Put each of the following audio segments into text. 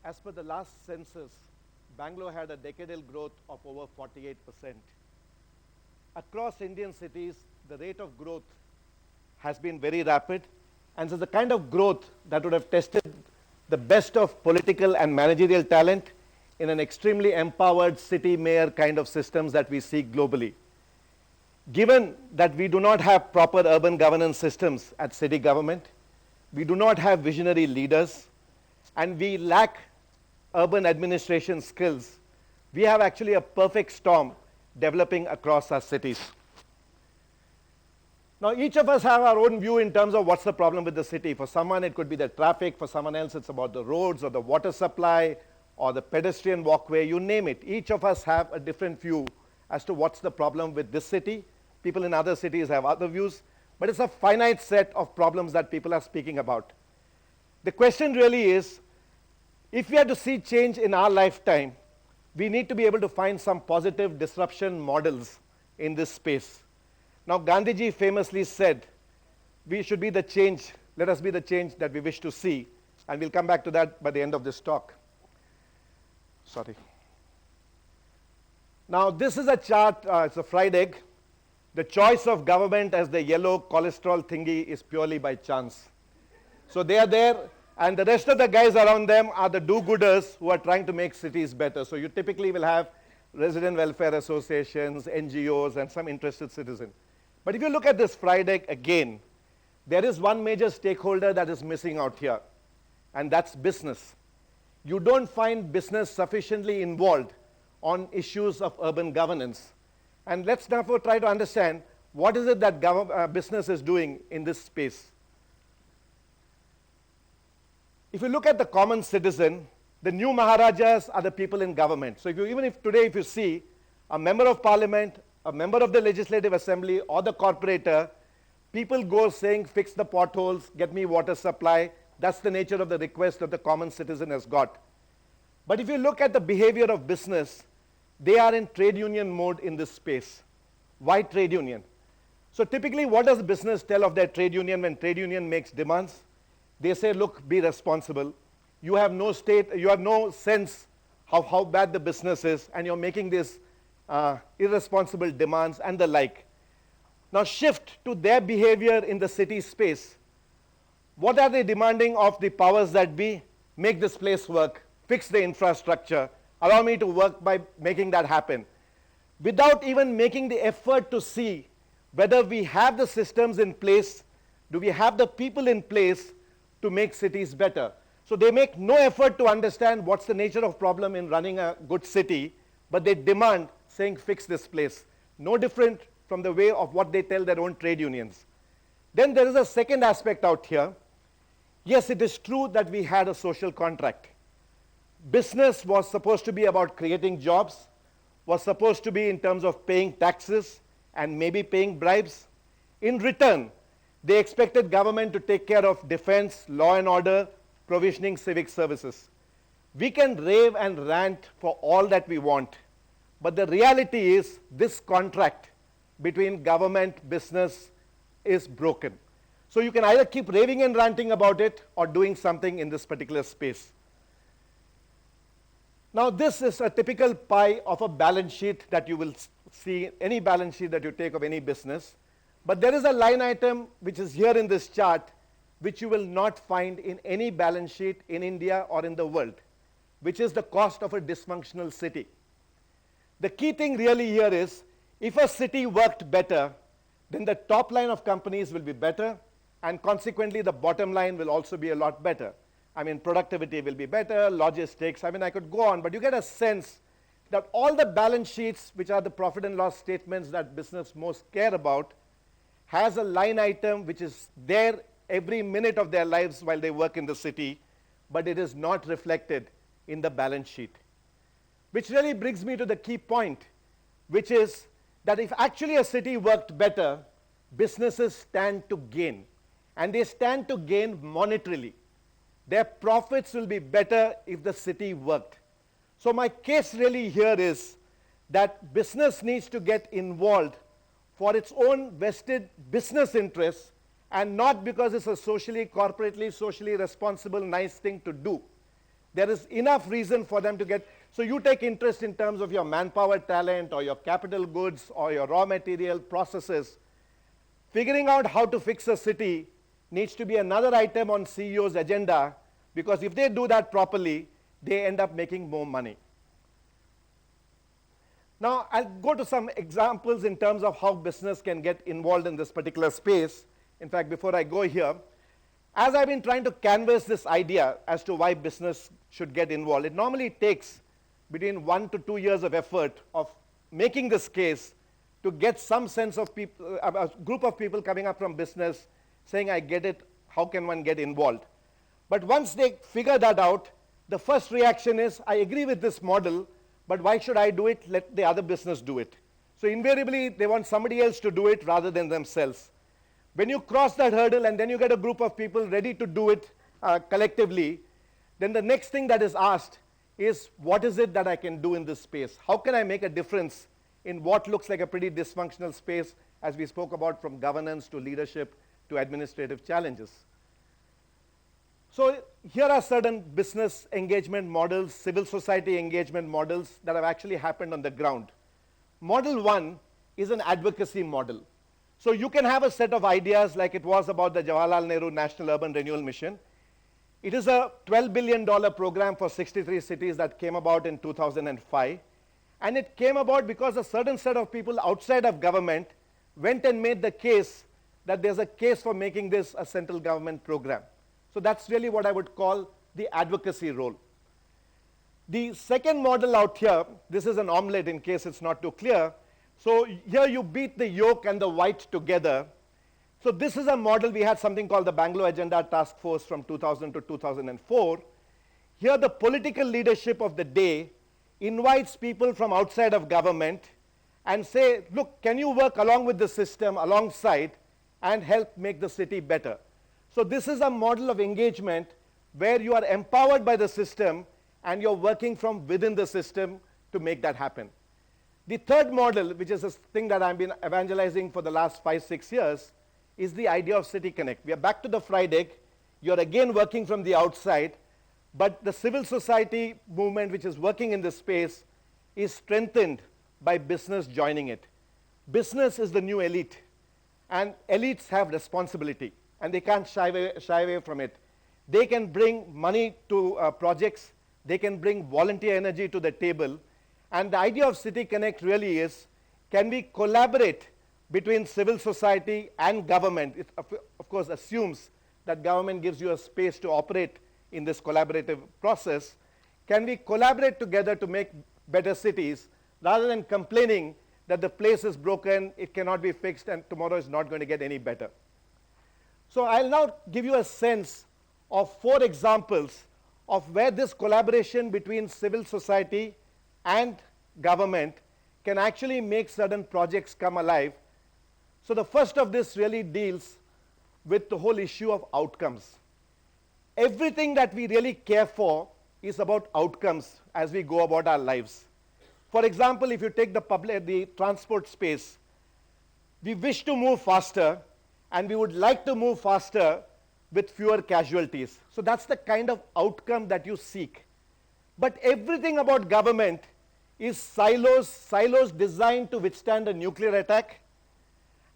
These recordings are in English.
As per the last census, Bangalore had a decadal growth of over 48%. Across Indian cities, the rate of growth has been very rapid, and so the kind of growth that would have tested the best of political and managerial talent in an extremely empowered city mayor kind of systems that we see globally. Given that we do not have proper urban governance systems at city government, we do not have visionary leaders, and we lack urban administration skills, we have actually a perfect storm developing across our cities. Now, each of us have our own view in terms of what's the problem with the city. For someone, it could be the traffic. For someone else, it's about the roads or the water supply or the pedestrian walkway, you name it. Each of us have a different view as to what's the problem with this city. People in other cities have other views, but it's a finite set of problems that people are speaking about. The question really is, if we are to see change in our lifetime, we need to be able to find some positive disruption models in this space. Now, Gandhiji famously said, we should be the change, let us be the change that we wish to see, and we'll come back to that by the end of this talk. Sorry. Now, this is a chart, it's a fried egg. The choice of government as the yellow cholesterol thingy is purely by chance. So they are there, and the rest of the guys around them are the do-gooders who are trying to make cities better. So you typically will have resident welfare associations, NGOs, and some interested citizen. But if you look at this fried egg again, there is one major stakeholder that is missing out here, and that's business. You don't find business sufficiently involved on issues of urban governance. And let's therefore try to understand what is it that business is doing in this space. If you look at the common citizen, the new Maharajas are the people in government. So even if today if you see a member of parliament, a member of the legislative assembly or the corporator, people go saying fix the potholes, get me water supply. That's the nature of the request that the common citizen has got. But if you look at the behavior of business, they are in trade union mode in this space. Why trade union? So typically, what does business tell of their trade union when trade union makes demands? They say, look, be responsible. You have no sense of how bad the business is, and you're making these irresponsible demands and the like. Now shift to their behavior in the city space. What are they demanding of the powers that be? Make this place work, fix the infrastructure, allow me to work by making that happen, without even making the effort to see whether we have the systems in place, do we have the people in place to make cities better. So they make no effort to understand what's the nature of problem in running a good city, but they demand saying fix this place. No different from the way of what they tell their own trade unions. Then there is a second aspect out here. Yes, it is true that we had a social contract. Business was supposed to be about creating jobs, was supposed to be in terms of paying taxes and maybe paying bribes. In return, they expected government to take care of defense, law and order, provisioning civic services. We can rave and rant for all that we want, but the reality is this contract between government, business is broken. So you can either keep raving and ranting about it or doing something in this particular space. Now, this is a typical pie of a balance sheet that you will see, any balance sheet that you take of any business. But there is a line item which is here in this chart, which you will not find in any balance sheet in India or in the world, which is the cost of a dysfunctional city. The key thing really here is, if a city worked better, then the top line of companies will be better, and consequently the bottom line will also be a lot better. I mean, productivity will be better, logistics, I mean, I could go on, but you get a sense that all the balance sheets, which are the profit and loss statements that business most care about, has a line item which is there every minute of their lives while they work in the city, but it is not reflected in the balance sheet. Which really brings me to the key point, which is that if actually a city worked better, businesses stand to gain, and they stand to gain monetarily. Their profits will be better if the city worked. So my case really here is that business needs to get involved for its own vested business interests, and not because it's a socially, corporately, socially responsible, nice thing to do. there is enough reason for them to get. So you take interest in terms of your manpower talent or your capital goods or your raw material processes. Figuring out how to fix a city needs to be another item on CEO's agenda, because if they do that properly, they end up making more money. Now, I'll go to some examples in terms of how business can get involved in this particular space. In fact, before I go here, as I've been trying to canvass this idea as to why business should get involved, it normally takes between 1 to 2 years of effort of making this case to get some sense of people, a group of people coming up from business saying, I get it, how can one get involved? But once they figure that out, the first reaction is, I agree with this model, but why should I do it? Let the other business do it. So invariably, they want somebody else to do it rather than themselves. When you cross that hurdle and then you get a group of people ready to do it collectively, then the next thing that is asked is, what is it that I can do in this space? How can I make a difference in what looks like a pretty dysfunctional space, as we spoke about, from governance to leadership to administrative challenges? So here are certain business engagement models, civil society engagement models that have actually happened on the ground. Model 1 is an advocacy model. So you can have a set of ideas like it was about the Jawaharlal Nehru National Urban Renewal Mission. It is a $12 billion program for 63 cities that came about in 2005. And it came about because a certain set of people outside of government went and made the case that there's a case for making this a central government program. So that's really what I would call the advocacy role. The second model out here, this is an omelette in case it's not too clear. So here you beat the yolk and the white together. So this is a model. We had something called the Bangalore Agenda Task Force from 2000 to 2004. Here the political leadership of the day invites people from outside of government and say, look, can you work along with the system, alongside, and help make the city better? So this is a model of engagement where you are empowered by the system and you're working from within the system to make that happen. The third model, which is a thing that I've been evangelizing for the last 5-6 years, is the idea of City Connect. We are back to the fried egg. You're again working from the outside, but the civil society movement, which is working in this space, is strengthened by business joining it. Business is the new elite, and elites have responsibility, and they can't shy away from it. They can bring money to projects. They can bring volunteer energy to the table. And the idea of City Connect really is, can we collaborate between civil society and government? It, of course, assumes that government gives you a space to operate in this collaborative process. Can we collaborate together to make better cities, rather than complaining that the place is broken, it cannot be fixed, and tomorrow is not going to get any better? So I'll now give you a sense of 4 examples of where this collaboration between civil society and government can actually make certain projects come alive. So the first of this really deals with the whole issue of outcomes. Everything that we really care for is about outcomes as we go about our lives. For example, if you take the transport space, we wish to move faster, and we would like to move faster with fewer casualties. So that's the kind of outcome that you seek. But everything about government is silos designed to withstand a nuclear attack,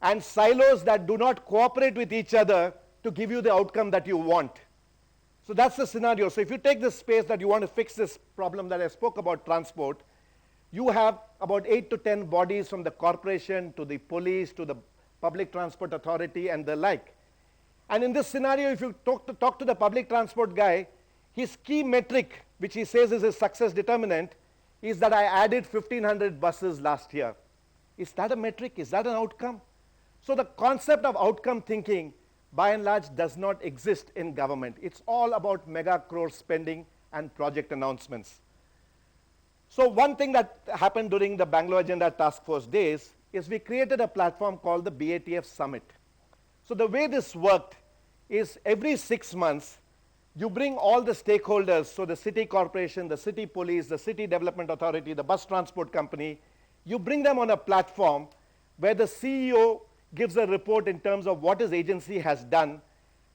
and silos that do not cooperate with each other to give you the outcome that you want. So that's the scenario. So if you take this space that you want to fix this problem that I spoke about, transport, you have about 8 to 10 bodies, from the corporation to the police to the public transport authority and the like. And in this scenario, if you talk to the public transport guy, his key metric, which he says is his success determinant, is that I added 1,500 buses last year. Is that a metric? Is that an outcome? So the concept of outcome thinking, by and large, does not exist in government. It's all about mega crore spending and project announcements. So one thing that happened during the Bangalore Agenda Task Force days is we created a platform called the BATF Summit. So the way this worked is every 6 months, you bring all the stakeholders, so the city corporation, the city police, the city development authority, the bus transport company, you bring them on a platform where the CEO gives a report in terms of what his agency has done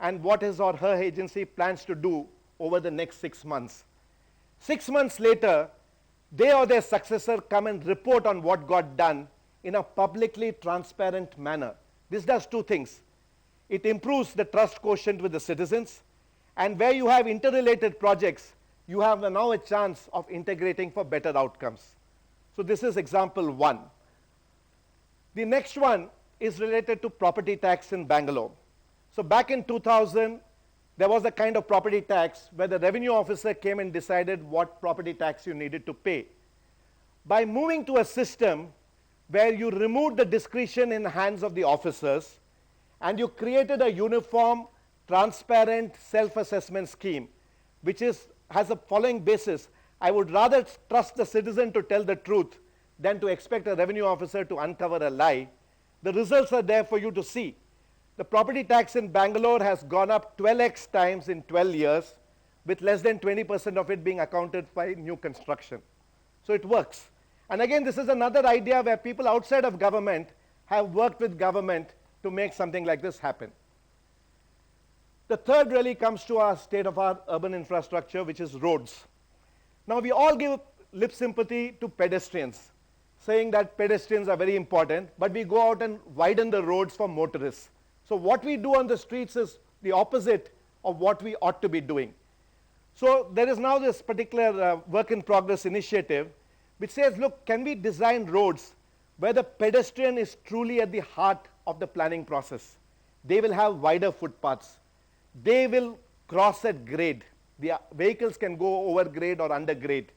and what his or her agency plans to do over the next 6 months. 6 months later, they or their successor come and report on what got done in a publicly transparent manner. This does two things. It improves the trust quotient with the citizens, and where you have interrelated projects, you have now a chance of integrating for better outcomes. So this is example one. The next one is related to property tax in Bangalore. So back in 2000, there was a kind of property tax where the revenue officer came and decided what property tax you needed to pay. By moving to a system where you removed the discretion in the hands of the officers and you created a uniform, transparent self-assessment scheme, which has a following basis: I would rather trust the citizen to tell the truth than to expect a revenue officer to uncover a lie. The results are there for you to see. The property tax in Bangalore has gone up 12x times in 12 years, with less than 20% of it being accounted by new construction. So it works. And again, this is another idea where people outside of government have worked with government to make something like this happen. The third really comes to our state of our urban infrastructure, which is roads. Now, we all give lip sympathy to pedestrians, saying that pedestrians are very important, but we go out and widen the roads for motorists. So what we do on the streets is the opposite of what we ought to be doing. So there is now this particular work in progress initiative which says, look, can we design roads where the pedestrian is truly at the heart of the planning process? They will have wider footpaths. They will cross at grade. The vehicles can go over grade or under grade.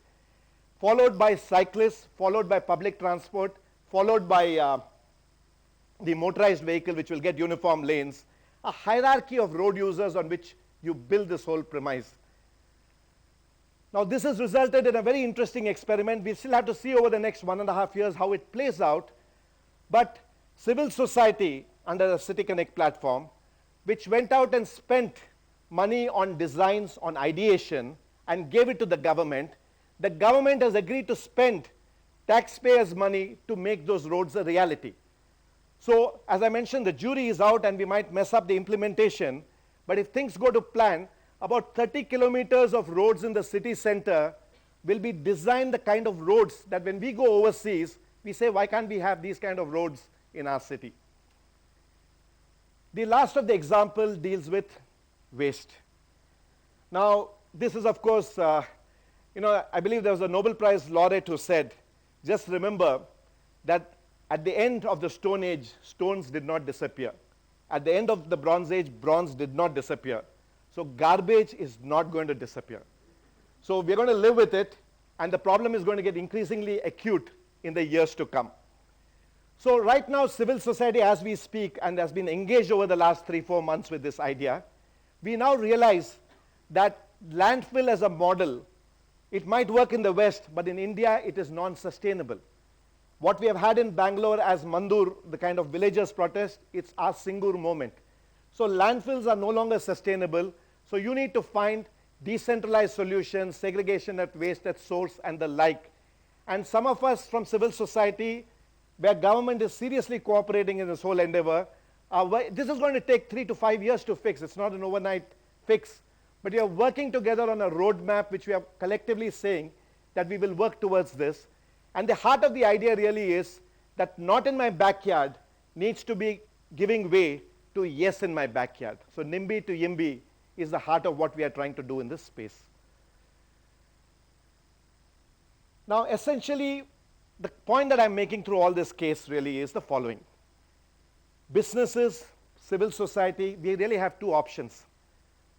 Followed by cyclists, followed by public transport, followed by the motorized vehicle, which will get uniform lanes. A hierarchy of road users on which you build this whole premise. Now, this has resulted in a very interesting experiment. We still have to see over the next 1.5 years how it plays out. But civil society, under the City Connect platform, which went out and spent money on designs, on ideation, and gave it to the government has agreed to spend taxpayers' money to make those roads a reality. So, as I mentioned, the jury is out and we might mess up the implementation, but if things go to plan, about 30 kilometers of roads in the city center will be designed the kind of roads that when we go overseas, we say, why can't we have these kind of roads in our city? The last of the example deals with waste. Now, this is, of course, I believe there was a Nobel Prize laureate who said, just remember that at the end of the Stone Age, stones did not disappear. At the end of the Bronze Age, bronze did not disappear. So garbage is not going to disappear. So we're going to live with it, and the problem is going to get increasingly acute in the years to come. So right now, civil society, as we speak, and has been engaged over the last 3-4 months with this idea, we now realize that landfill as a model, it might work in the West, but in India, it is non-sustainable. What we have had in Bangalore as Mandur, the kind of villagers' protest, it's our Singur moment. So landfills are no longer sustainable. So you need to find decentralized solutions, segregation at waste at source, and the like. And some of us from civil society, where government is seriously cooperating in this whole endeavor, this is going to take 3 to 5 years to fix. It's not an overnight fix. But we are working together on a roadmap which we are collectively saying that we will work towards this. And the heart of the idea really is that not in my backyard needs to be giving way to yes in my backyard. So NIMBY to YIMBY is the heart of what we are trying to do in this space. Now, essentially, the point that I'm making through all this case really is the following. Businesses, civil society, we really have two options.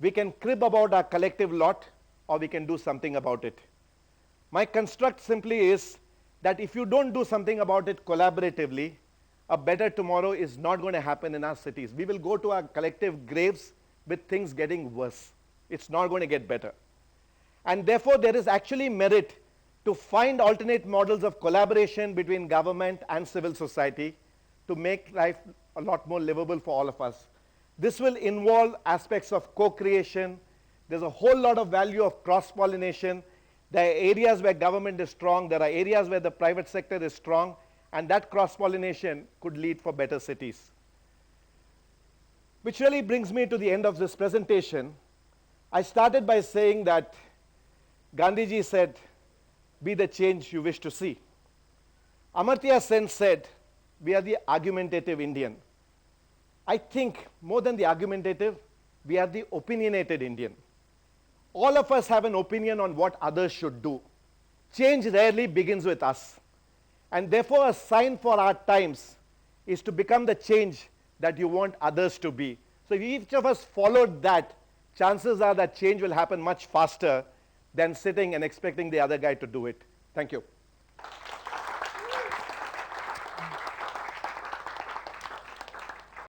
We can crib about our collective lot, or we can do something about it. My construct simply is that if you don't do something about it collaboratively, a better tomorrow is not going to happen in our cities. We will go to our collective graves with things getting worse. It's not going to get better. And therefore, there is actually merit to find alternate models of collaboration between government and civil society to make life a lot more livable for all of us. This will involve aspects of co-creation. There's a whole lot of value of cross-pollination. There are areas where government is strong. There are areas where the private sector is strong. And that cross-pollination could lead for better cities. Which really brings me to the end of this presentation. I started by saying that Gandhiji said, be the change you wish to see. Amartya Sen said, we are the argumentative Indian. I think more than the argumentative, we are the opinionated Indian. All of us have an opinion on what others should do. Change rarely begins with us. And therefore, a sign for our times is to become the change that you want others to be. So if each of us followed that, chances are that change will happen much faster than sitting and expecting the other guy to do it. Thank you.